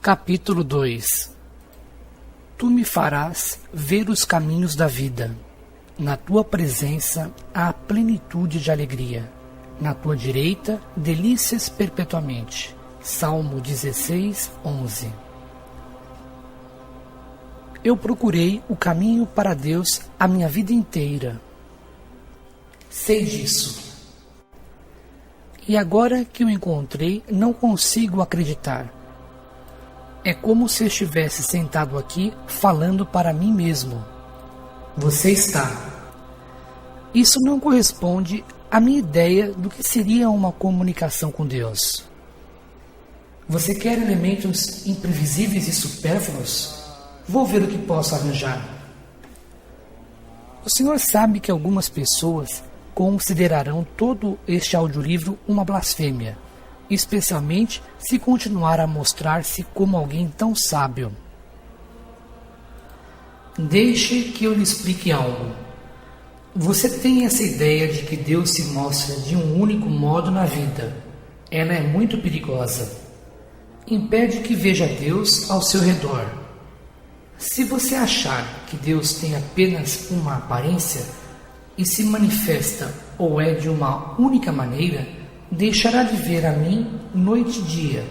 Capítulo 2. Tu me farás ver os caminhos da vida. Na tua presença há plenitude de alegria. Na tua direita, delícias perpetuamente. Salmo 16, 11. Eu procurei o caminho para Deus a minha vida inteira. Sei disso. E agora que o encontrei, não consigo acreditar. É como se estivesse sentado aqui falando para mim mesmo. Você está. Isso não corresponde à minha ideia do que seria uma comunicação com Deus. Você quer elementos imprevisíveis e supérfluos? Vou ver o que posso arranjar. O senhor sabe que algumas pessoas considerarão todo este audiolivro uma blasfêmia, especialmente se continuar a mostrar-se como alguém tão sábio. Deixe que eu lhe explique algo. Você tem essa ideia de que Deus se mostra de um único modo na vida. Ela é muito perigosa. Impede que veja Deus ao seu redor. Se você achar que Deus tem apenas uma aparência e se manifesta ou é de uma única maneira, deixará de ver a mim noite e dia.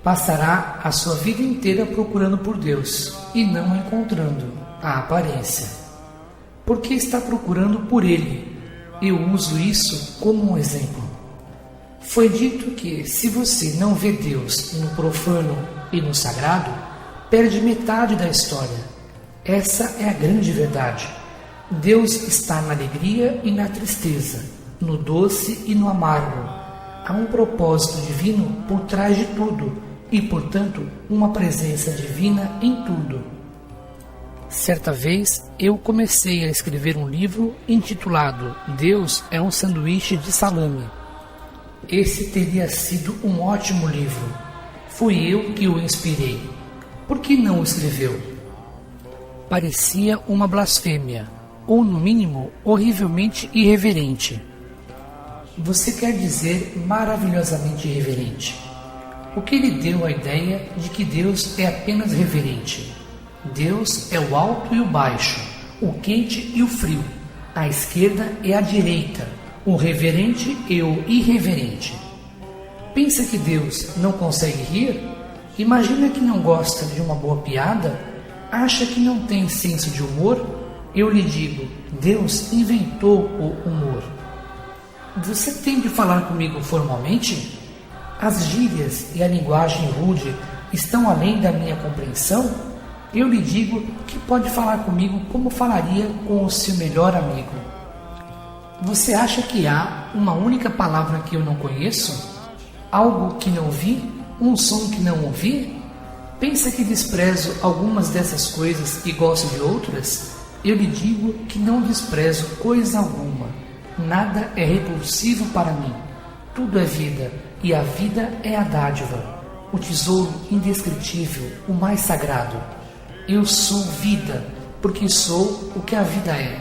Passará a sua vida inteira procurando por Deus e não encontrando a aparência. Porque está procurando por Ele. Eu uso isso como um exemplo. Foi dito que se você não vê Deus no profano e no sagrado, perde metade da história. Essa é a grande verdade. Deus está na alegria e na tristeza, no doce e no amargo. Há um propósito divino por trás de tudo e, portanto, uma presença divina em tudo. Certa vez, eu comecei a escrever um livro intitulado Deus é um sanduíche de salame. Esse teria sido um ótimo livro. Fui eu que o inspirei. Por que não o escreveu? Parecia uma blasfêmia, ou no mínimo, horrivelmente irreverente. Você quer dizer maravilhosamente irreverente. O que lhe deu a ideia de que Deus é apenas reverente? Deus é o alto e o baixo, o quente e o frio, a esquerda e a direita, o reverente e o irreverente. Pensa que Deus não consegue rir? Imagina que não gosta de uma boa piada? Acha que não tem senso de humor? Eu lhe digo, Deus inventou o humor. Você tem de falar comigo formalmente? As gírias e a linguagem rude estão além da minha compreensão? Eu lhe digo que pode falar comigo como falaria com o seu melhor amigo. Você acha que há uma única palavra que eu não conheço? Algo que não vi? Um som que não ouvi? Pensa que desprezo algumas dessas coisas e gosto de outras? Eu lhe digo que não desprezo coisa alguma. Nada é repulsivo para mim. Tudo é vida, e a vida é a dádiva, o tesouro indescritível, o mais sagrado. Eu sou vida, porque sou o que a vida é.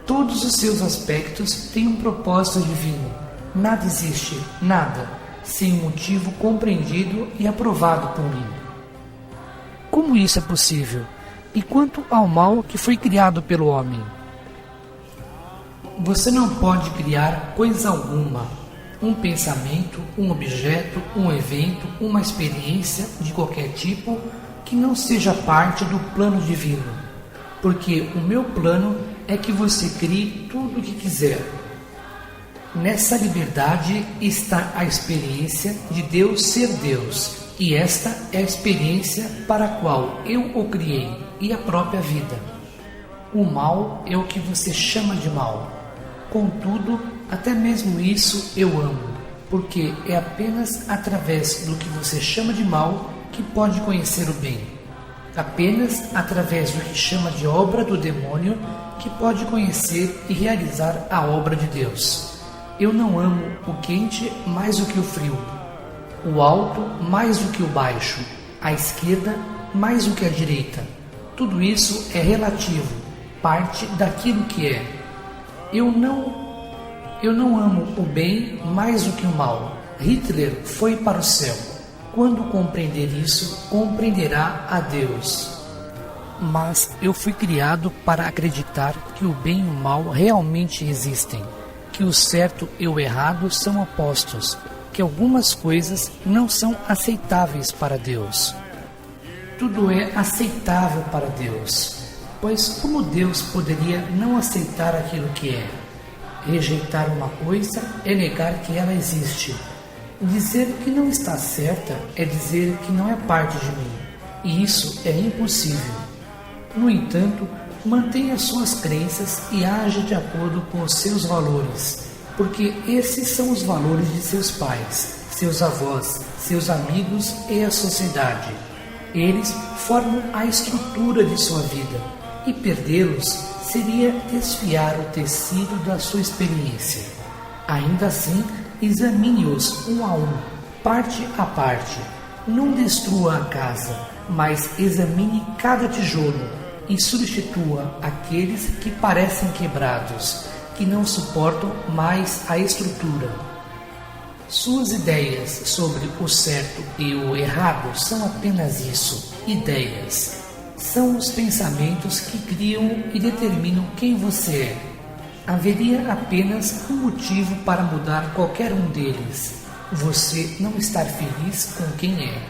Todos os seus aspectos têm um propósito divino. Nada existe, nada, sem um motivo compreendido e aprovado por mim. Como isso é possível? E quanto ao mal que foi criado pelo homem? Você não pode criar coisa alguma, um pensamento, um objeto, um evento, uma experiência de qualquer tipo que não seja parte do plano divino, porque o meu plano é que você crie tudo o que quiser. Nessa liberdade está a experiência de Deus ser Deus, e esta é a experiência para a qual eu o criei e a própria vida. O mal é o que você chama de mal. Contudo, até mesmo isso eu amo, porque é apenas através do que você chama de mal que pode conhecer o bem. Apenas através do que chama de obra do demônio que pode conhecer e realizar a obra de Deus. Eu não amo o quente mais do que o frio, o alto mais do que o baixo, a esquerda mais do que a direita. Tudo isso é relativo, parte daquilo que é. Eu não amo o bem mais do que o mal. Hitler foi para o céu. Quando compreender isso, compreenderá a Deus. Mas eu fui criado para acreditar que o bem e o mal realmente existem, que o certo e o errado são opostos, que algumas coisas não são aceitáveis para Deus. Tudo é aceitável para Deus, pois como Deus poderia não aceitar aquilo que é? Rejeitar uma coisa é negar que ela existe. Dizer que não está certa é dizer que não é parte de mim, e isso é impossível. No entanto, mantenha suas crenças e age de acordo com os seus valores, porque esses são os valores de seus pais, seus avós, seus amigos e a sociedade. Eles formam a estrutura de sua vida, e perdê-los seria desfiar o tecido da sua experiência. Ainda assim, examine-os um a um, parte a parte. Não destrua a casa, mas examine cada tijolo e substitua aqueles que parecem quebrados, que não suportam mais a estrutura. Suas ideias sobre o certo e o errado são apenas isso, ideias. São os pensamentos que criam e determinam quem você é. Haveria apenas um motivo para mudar qualquer um deles: você não estar feliz com quem é.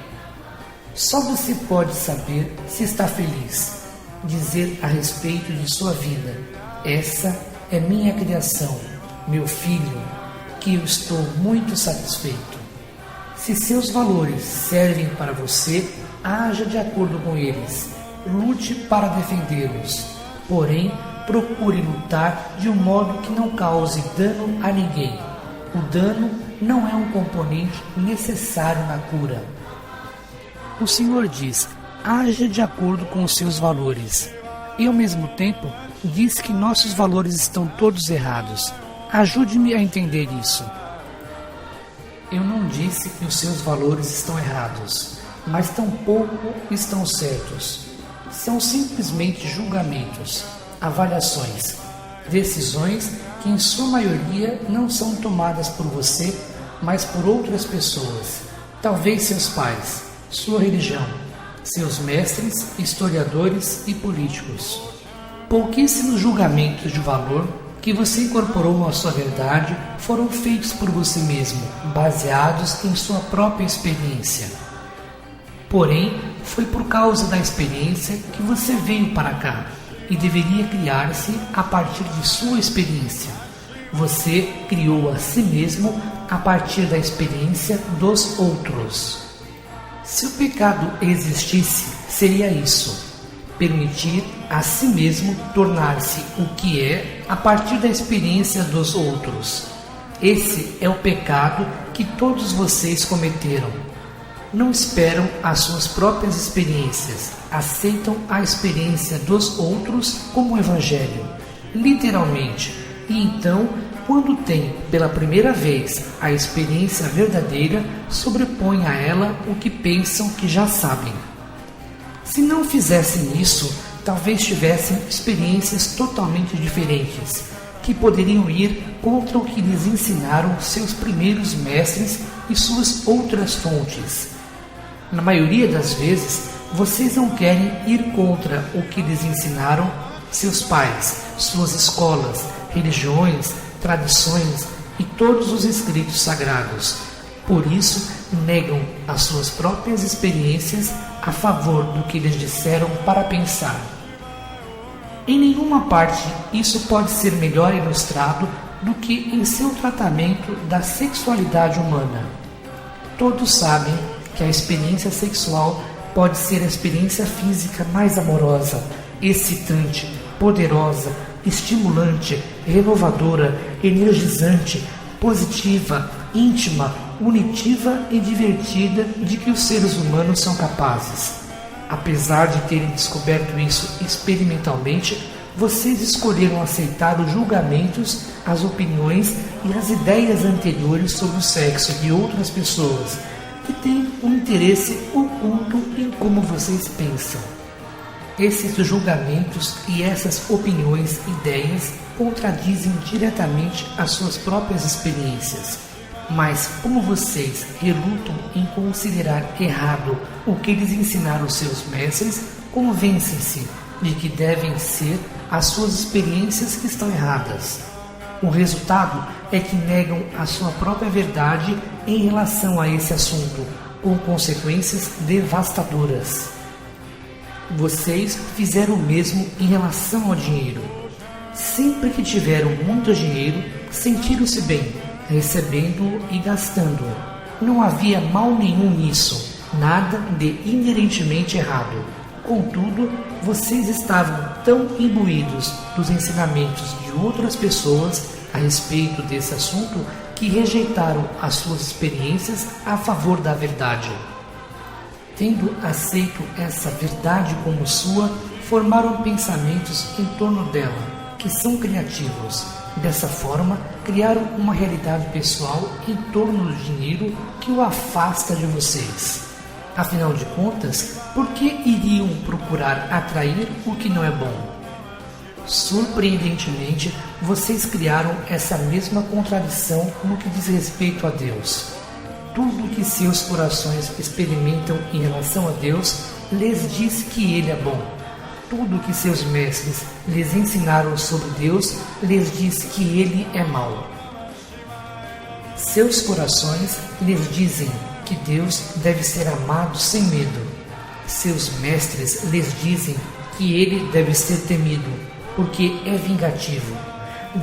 Só você pode saber se está feliz, dizer a respeito de sua vida: essa é minha criação, meu filho, que eu estou muito satisfeito. Se seus valores servem para você, haja de acordo com eles, lute para defendê-los, porém procure lutar de um modo que não cause dano a ninguém. O dano não é um componente necessário na cura. O Senhor diz: haja de acordo com os seus valores. E ao mesmo tempo diz que nossos valores estão todos errados. Ajude-me a entender isso. Eu não disse que os seus valores estão errados, mas tampouco estão certos. São simplesmente julgamentos, avaliações, decisões que em sua maioria não são tomadas por você, mas por outras pessoas, talvez seus pais, sua religião, seus mestres, historiadores e políticos. Pouquíssimos julgamentos de valor que você incorporou à sua verdade foram feitos por você mesmo, baseados em sua própria experiência. Porém, foi por causa da experiência que você veio para cá, e deveria criar-se a partir de sua experiência. Você criou a si mesmo a partir da experiência dos outros. Se o pecado existisse, seria isso: permitir a si mesmo tornar-se o que é a partir da experiência dos outros. Esse é o pecado que todos vocês cometeram. Não esperam as suas próprias experiências, aceitam a experiência dos outros como evangelho, literalmente, e então, quando têm pela primeira vez a experiência verdadeira, sobrepõem a ela o que pensam que já sabem. Se não fizessem isso, talvez tivessem experiências totalmente diferentes, que poderiam ir contra o que lhes ensinaram seus primeiros mestres e suas outras fontes. Na maioria das vezes, vocês não querem ir contra o que lhes ensinaram seus pais, suas escolas, religiões, tradições e todos os escritos sagrados. Por isso, negam as suas próprias experiências a favor do que lhes disseram para pensar. Em nenhuma parte isso pode ser melhor ilustrado do que em seu tratamento da sexualidade humana. Todos sabem que a experiência sexual pode ser a experiência física mais amorosa, excitante, poderosa, estimulante, renovadora, energizante, positiva, íntima, unitiva e divertida de que os seres humanos são capazes. Apesar de terem descoberto isso experimentalmente, vocês escolheram aceitar os julgamentos, as opiniões e as ideias anteriores sobre o sexo de outras pessoas, que têm um interesse oculto em como vocês pensam. Esses julgamentos e essas opiniões e ideias contradizem diretamente as suas próprias experiências. Mas como vocês relutam em considerar errado o que lhes ensinaram seus mestres, convencem-se de que devem ser as suas experiências que estão erradas. O resultado é que negam a sua própria verdade em relação a esse assunto, com consequências devastadoras. Vocês fizeram o mesmo em relação ao dinheiro. Sempre que tiveram muito dinheiro, sentiram-se bem, recebendo-o e gastando-o. Não havia mal nenhum nisso, nada de inerentemente errado. Contudo, vocês estavam tão imbuídos dos ensinamentos de outras pessoas a respeito desse assunto que rejeitaram as suas experiências a favor da verdade. Tendo aceito essa verdade como sua, formaram pensamentos em torno dela, que são criativos. Dessa forma, criaram uma realidade pessoal em torno do dinheiro que o afasta de vocês. Afinal de contas, por que iriam procurar atrair o que não é bom? Surpreendentemente, vocês criaram essa mesma contradição no que diz respeito a Deus. Tudo que seus corações experimentam em relação a Deus lhes diz que Ele é bom. Tudo que seus mestres lhes ensinaram sobre Deus lhes diz que Ele é mau. Seus corações lhes dizem que Deus deve ser amado sem medo. Seus mestres lhes dizem que Ele deve ser temido, porque é vingativo.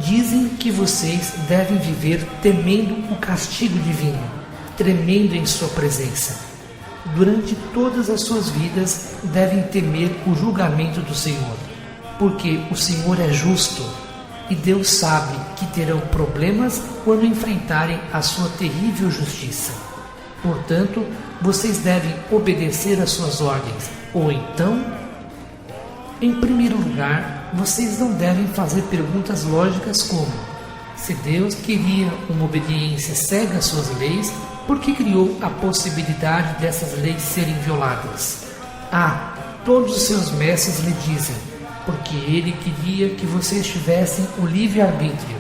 Dizem que vocês devem viver temendo o castigo divino, tremendo em sua presença. Durante todas as suas vidas devem temer o julgamento do Senhor, porque o Senhor é justo e Deus sabe que terão problemas quando enfrentarem a sua terrível justiça. Portanto, vocês devem obedecer às suas ordens, ou então, em primeiro lugar, vocês não devem fazer perguntas lógicas como: se Deus queria uma obediência cega às suas leis, por que criou a possibilidade dessas leis serem violadas? Todos os seus mestres lhe dizem, porque Ele queria que vocês tivessem o livre-arbítrio.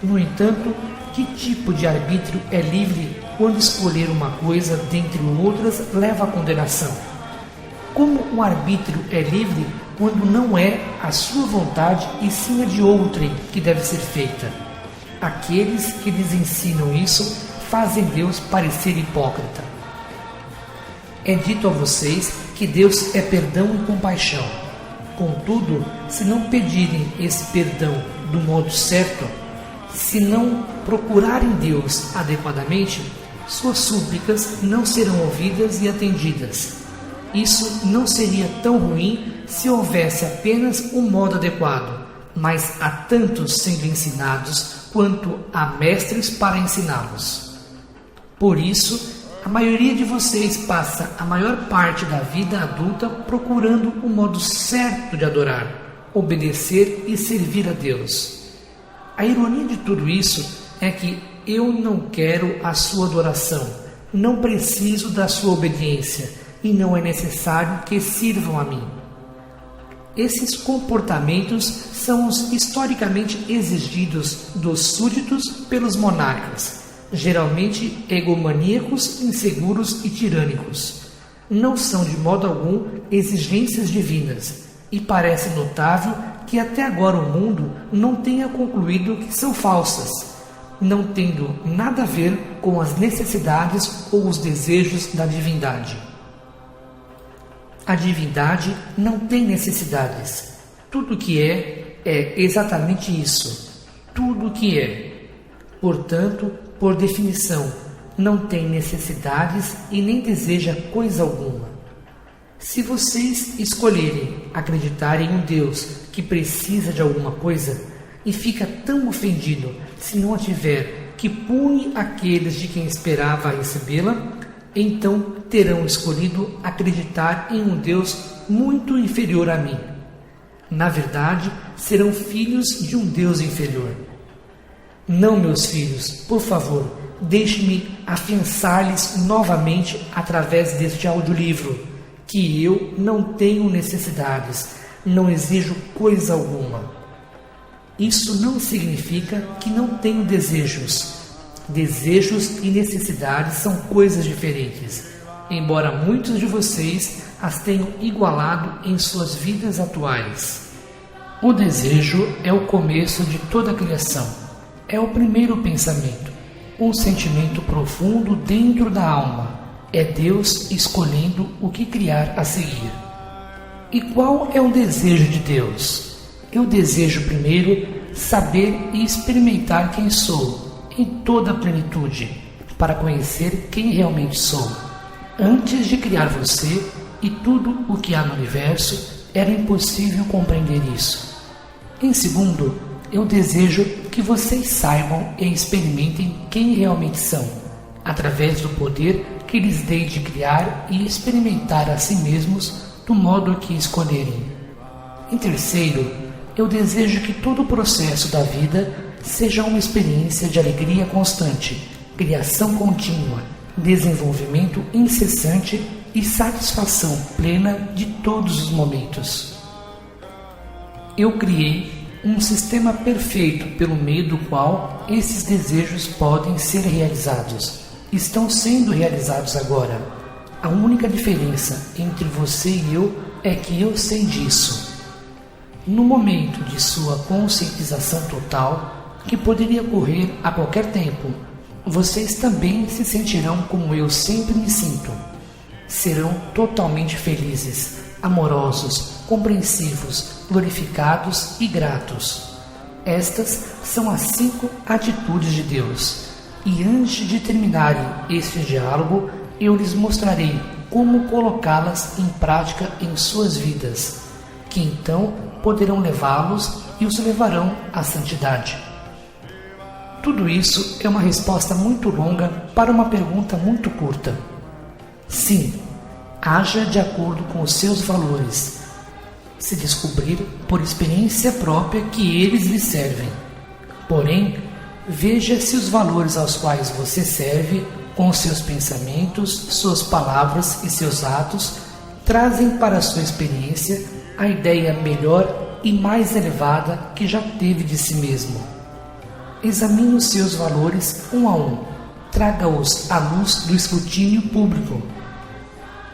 No entanto, que tipo de arbítrio é livre quando escolher uma coisa dentre outras leva à condenação? Como o arbítrio é livre quando não é a sua vontade e sim a de outrem que deve ser feita? Aqueles que lhes ensinam isso fazem Deus parecer hipócrita. É dito a vocês que Deus é perdão e compaixão. Contudo, se não pedirem esse perdão do modo certo, se não procurarem Deus adequadamente, suas súplicas não serão ouvidas e atendidas. Isso não seria tão ruim se houvesse apenas um modo adequado, mas há tantos sendo ensinados quanto há mestres para ensiná-los. Por isso, a maioria de vocês passa a maior parte da vida adulta procurando o modo certo de adorar, obedecer e servir a Deus. A ironia de tudo isso é que eu não quero a sua adoração, não preciso da sua obediência e não é necessário que sirvam a mim. Esses comportamentos são os historicamente exigidos dos súditos pelos monarcas, geralmente egomaníacos, inseguros e tirânicos. Não são de modo algum exigências divinas, e parece notável que até agora o mundo não tenha concluído que são falsas, não tendo nada a ver com as necessidades ou os desejos da divindade. A divindade não tem necessidades. Tudo que é exatamente isso. Tudo o que é. Portanto, por definição, não tem necessidades e nem deseja coisa alguma. Se vocês escolherem acreditar em um Deus que precisa de alguma coisa e fica tão ofendido se não a tiver que pune aqueles de quem esperava recebê-la, então terão escolhido acreditar em um Deus muito inferior a mim. Na verdade, serão filhos de um Deus inferior. Não, meus filhos, por favor, deixe-me afiançar-lhes novamente através deste audiolivro, que eu não tenho necessidades, não exijo coisa alguma. Isso não significa que não tenho desejos. Desejos e necessidades são coisas diferentes, embora muitos de vocês as tenham igualado em suas vidas atuais. O desejo é o começo de toda a criação. É o primeiro pensamento, um sentimento profundo dentro da alma. É Deus escolhendo o que criar a seguir. E qual é o desejo de Deus? Eu desejo primeiro saber e experimentar quem sou, em toda a plenitude, para conhecer quem realmente sou. Antes de criar você e tudo o que há no universo, era impossível compreender isso. Em segundo, eu desejo que vocês saibam e experimentem quem realmente são, através do poder que lhes dei de criar e experimentar a si mesmos do modo que escolherem. Em terceiro, eu desejo que todo o processo da vida seja uma experiência de alegria constante, criação contínua, desenvolvimento incessante e satisfação plena de todos os momentos. Eu criei um sistema perfeito pelo meio do qual esses desejos podem ser realizados. Estão sendo realizados agora. A única diferença entre você e eu é que eu sei disso. No momento de sua conscientização total, que poderia ocorrer a qualquer tempo, vocês também se sentirão como eu sempre me sinto. Serão totalmente felizes, amorosos, compreensivos, glorificados e gratos. Estas são as 5 atitudes de Deus. E antes de terminarem este diálogo, eu lhes mostrarei como colocá-las em prática em suas vidas, que então poderão levá-los e os levarão à santidade. Tudo isso é uma resposta muito longa para uma pergunta muito curta. Sim, haja de acordo com os seus valores. Se descobrir por experiência própria que eles lhe servem. Porém, veja se os valores aos quais você serve, com seus pensamentos, suas palavras e seus atos, trazem para a sua experiência a ideia melhor e mais elevada que já teve de si mesmo. Examine os seus valores um a um, traga-os à luz do escrutínio público.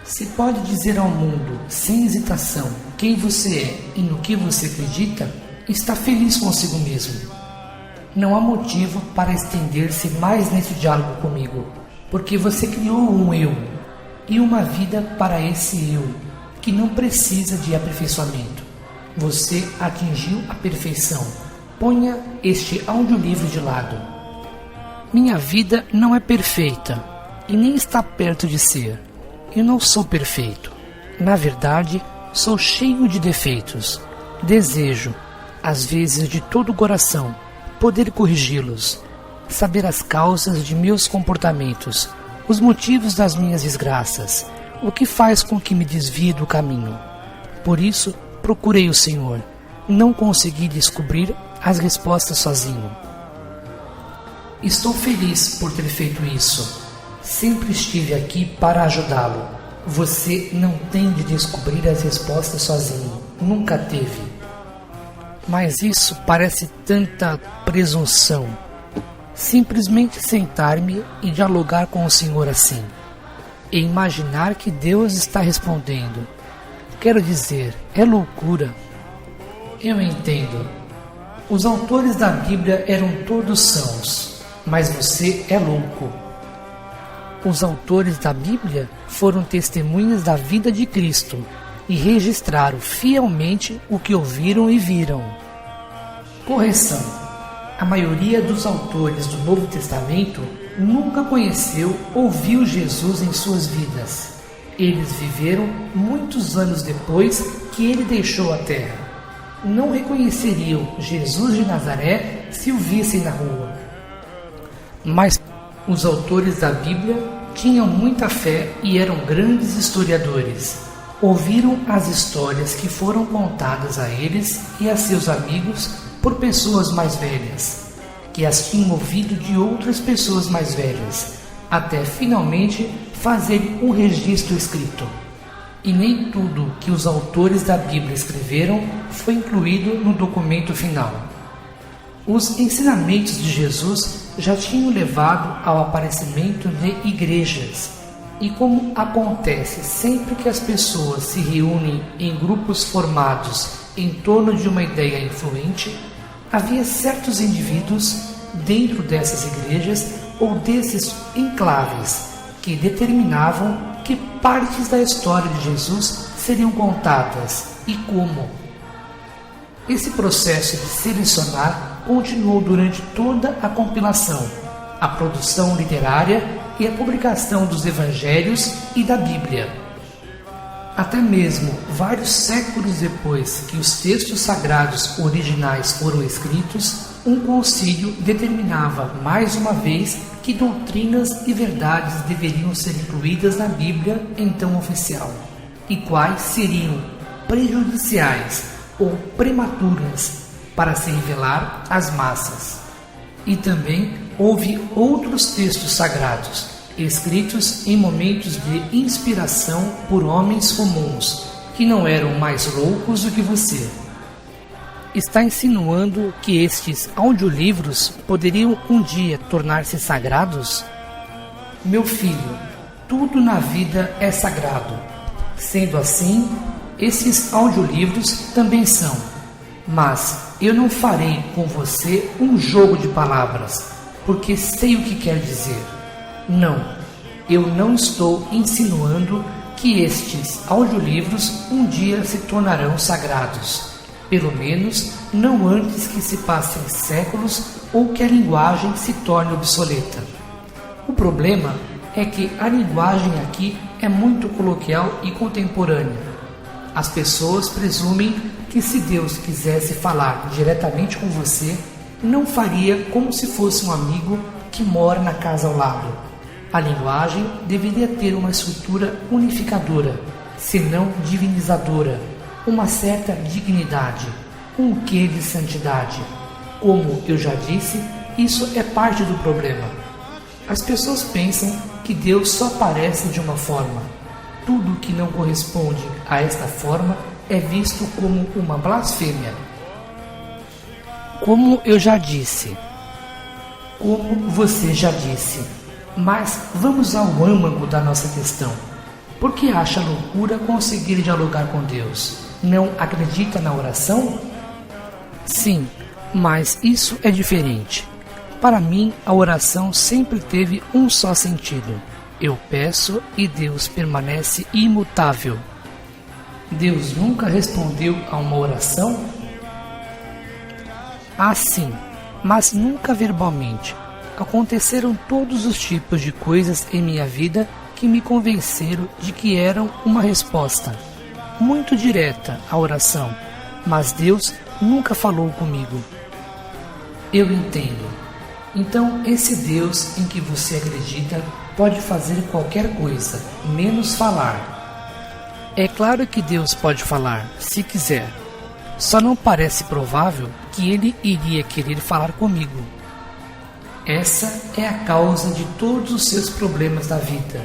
Se pode dizer ao mundo, sem hesitação, quem você é e no que você acredita, está feliz consigo mesmo. Não há motivo para estender-se mais nesse diálogo comigo, porque você criou um eu e uma vida para esse eu, que não precisa de aperfeiçoamento. Você atingiu a perfeição. Ponha este audiolivro de lado. Minha vida não é perfeita e nem está perto de ser. Eu não sou perfeito. Na verdade, sou cheio de defeitos. Desejo, às vezes de todo o coração, poder corrigi-los, saber as causas de meus comportamentos, os motivos das minhas desgraças, o que faz com que me desvie do caminho. Por isso, procurei o Senhor. Não consegui descobrir as respostas sozinho. Estou feliz por ter feito isso. Sempre estive aqui para ajudá-lo. Você não tem de descobrir as respostas sozinho. Nunca teve. Mas isso parece tanta presunção. Simplesmente sentar-me e dialogar com o Senhor assim. E imaginar que Deus está respondendo. Quero dizer, é loucura. Eu entendo. Os autores da Bíblia eram todos sãos, mas você é louco. Os autores da Bíblia foram testemunhas da vida de Cristo e registraram fielmente o que ouviram e viram. Correção: a maioria dos autores do Novo Testamento nunca conheceu ou viu Jesus em suas vidas. Eles viveram muitos anos depois que ele deixou a terra. Não reconheceriam Jesus de Nazaré se o vissem na rua. Mas os autores da Bíblia tinham muita fé e eram grandes historiadores. Ouviram as histórias que foram contadas a eles e a seus amigos por pessoas mais velhas, que as tinham ouvido de outras pessoas mais velhas, até finalmente fazer um registro escrito. E nem tudo que os autores da Bíblia escreveram foi incluído no documento final. Os ensinamentos de Jesus já tinham levado ao aparecimento de igrejas. E como acontece sempre que as pessoas se reúnem em grupos formados em torno de uma ideia influente, havia certos indivíduos dentro dessas igrejas ou desses enclaves que determinavam que partes da história de Jesus seriam contadas e como. Esse processo de selecionar continuou durante toda a compilação, a produção literária e a publicação dos Evangelhos e da Bíblia. Até mesmo vários séculos depois que os textos sagrados originais foram escritos, um concílio determinava mais uma vez que doutrinas e verdades deveriam ser incluídas na Bíblia então oficial, e quais seriam prejudiciais ou prematuras para se revelar às massas. E também houve outros textos sagrados, escritos em momentos de inspiração por homens comuns, que não eram mais loucos do que você. Está insinuando que estes audiolivros poderiam um dia tornar-se sagrados? Meu filho, tudo na vida é sagrado. Sendo assim, esses audiolivros também são. Mas eu não farei com você um jogo de palavras, porque sei o que quer dizer. Não, eu não estou insinuando que estes audiolivros um dia se tornarão sagrados. Pelo menos não antes que se passem séculos ou que a linguagem se torne obsoleta. O problema é que a linguagem aqui é muito coloquial e contemporânea. As pessoas presumem que se Deus quisesse falar diretamente com você, não faria como se fosse um amigo que mora na casa ao lado. A linguagem deveria ter uma estrutura unificadora, se não divinizadora, uma certa dignidade, um quê de santidade. Como eu já disse, isso é parte do problema. As pessoas pensam que Deus só aparece de uma forma. Tudo que não corresponde a esta forma é visto como uma blasfêmia. Como eu já disse. Como você já disse. Mas vamos ao âmago da nossa questão. Por que acha loucura conseguir dialogar com Deus? Não acredita na oração? Sim, mas isso é diferente. Para mim, a oração sempre teve um só sentido. Eu peço e Deus permanece imutável. Deus nunca respondeu a uma oração? Ah, sim, mas nunca verbalmente. Aconteceram todos os tipos de coisas em minha vida que me convenceram de que eram uma resposta muito direta à oração, mas Deus nunca falou comigo. Eu entendo. Então, esse Deus em que você acredita pode fazer qualquer coisa, menos falar. É claro que Deus pode falar, se quiser. Só não parece provável que Ele iria querer falar comigo. Essa é a causa de todos os seus problemas da vida.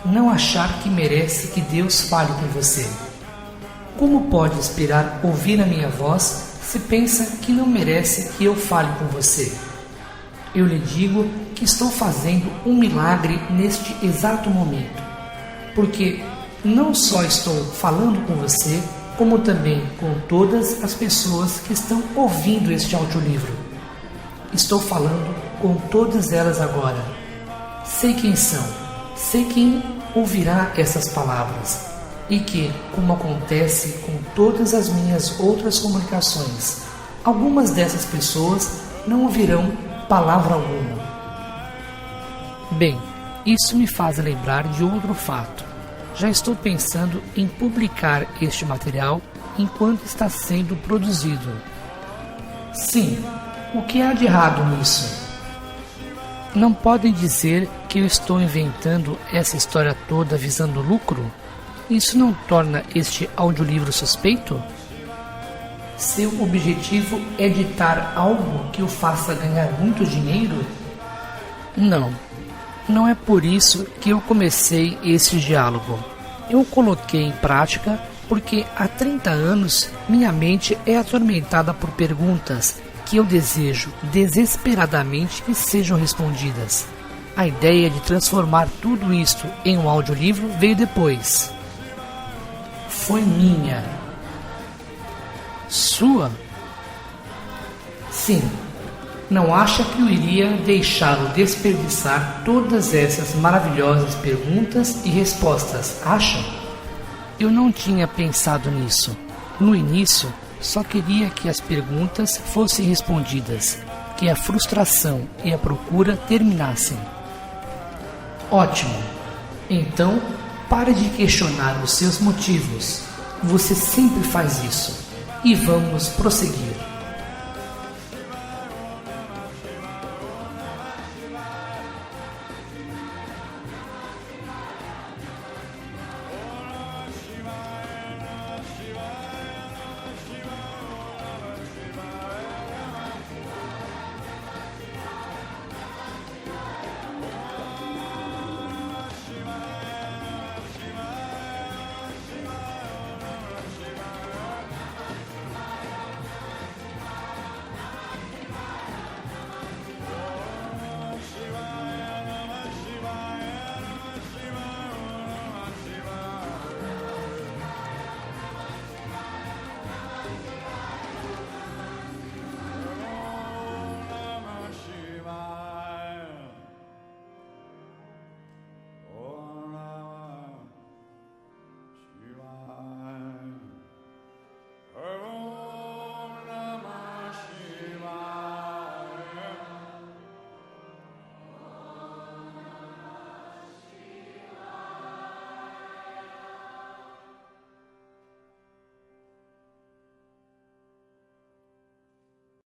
Não achar que merece que Deus fale com você. Como pode esperar ouvir a minha voz se pensa que não merece que eu fale com você? Eu lhe digo que estou fazendo um milagre neste exato momento, porque não só estou falando com você, como também com todas as pessoas que estão ouvindo este audiolivro. Estou falando com todas elas agora. Sei quem são, sei quem ouvirá essas palavras, e que, como acontece com todas as minhas outras comunicações, algumas dessas pessoas não ouvirão palavra alguma. Bem, isso me faz lembrar de outro fato. Já estou pensando em publicar este material enquanto está sendo produzido. Sim, o que há de errado nisso? Não podem dizer que eu estou inventando essa história toda visando lucro? Isso não torna este audiolivro suspeito? Seu objetivo é ditar algo que o faça ganhar muito dinheiro? Não, não é por isso que eu comecei esse diálogo. Eu o coloquei em prática porque há 30 anos minha mente é atormentada por perguntas que eu desejo desesperadamente que sejam respondidas. A ideia de transformar tudo isto em um audiolivro veio depois. Foi minha. Sua? Sim. Não acha que eu iria deixá-lo desperdiçar todas essas maravilhosas perguntas e respostas, acha? Eu não tinha pensado nisso. No início, só queria que as perguntas fossem respondidas, que a frustração e a procura terminassem. Ótimo. Então, pare de questionar os seus motivos. Você sempre faz isso. E vamos prosseguir.